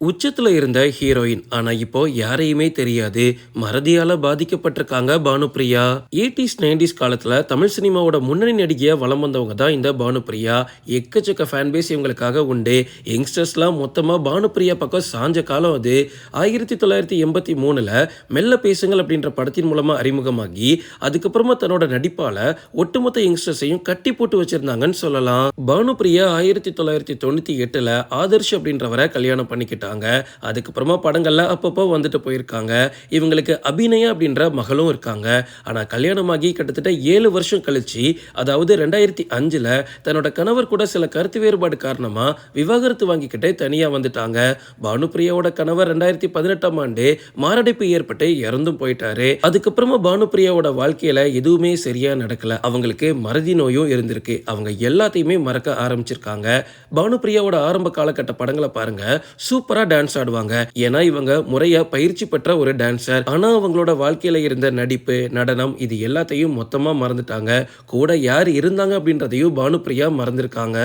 உச்சத்துல இருந்த ஹீரோயின். ஆனா இப்போ யாரையுமே தெரியாது. மறதியால பாதிக்கப்பட்டிருக்காங்க பானுப்பிரியா. 80s 90s காலத்துல தமிழ் சினிமாவோட முன்னணி நடிகையா வலம் வந்தவங்க தான் இந்த பானுப்பிரியா. எக்கச்சக்க ஃபேன் பேஸ் இவங்களுக்காக உண்டு. யங்ஸ்டர்ஸ்லாம் மொத்தமா பானுப்பிரியா பக்கம் சாஞ்ச காலம் அது. 1983ல மெல்ல பேசுங்கள் அப்படின்ற படத்தின் மூலமா அறிமுகமாகி அதுக்கப்புறமா தன்னோட நடிப்பால ஒட்டுமொத்த யங்ஸ்டர்ஸையும் கட்டி போட்டு வச்சிருந்தாங்கன்னு சொல்லலாம். பானுப்பிரியா 1998ல ஆதர்ஷ் அப்படின்றவரை கல்யாணம் பண்ணிக்கிட்டாங்க. அதுக்கப்புறமா படங்கள்ல அப்பப்போ வந்துட்டு போயிருக்காங்க. இவங்களுக்கு அபிநயா அப்படின்ற மகளும் இருக்காங்க. ஆனா கல்யாணமாகி கிட்டத்தட்ட 7 வருஷம் கழிச்சு, அதாவது 2005ல தன்னோட கணவர் கூட சில கருத்து வேறுபாடு காரணமா விவாகரத்து வாங்கிக்கிட்டு தனியா வந்துட்டாங்க. பானுப்பிரியாவோட கணவர் 2018ஆம் ஆண்டு மாரடைப்பு ஏற்பட்டு இறந்தும் போயிட்டாரு. அதுக்கப்புறமா பானுப்பிரியாவோட வாழ்க்கையில எதுவுமே சரியா நடக்கல. அவங்களுக்கு மறதி நோயும் இருந்திருக்கு. அவங்க எல்லாத்தையுமே மறக்க ஆரம்பிச்சிருக்காங்க. பானுப்பிரியாவோட ஆரம்ப காலகட்ட படங்களை பாருங்க. சூப்பரா டான்ஸ் ஆடுவாங்க. ஏன்னா இவங்க முறையா பயிற்சி பெற்ற ஒரு டான்சர். ஆனா அவங்களோட வாழ்க்கையில இருந்த நடிப்பு, நடனம் இது எல்லாத்தையும் மொத்தமா மறந்துட்டாங்க. கூட யார் இருந்தாங்க அப்படின்றதையும் பானுப்பிரியா மறந்திருக்காங்க.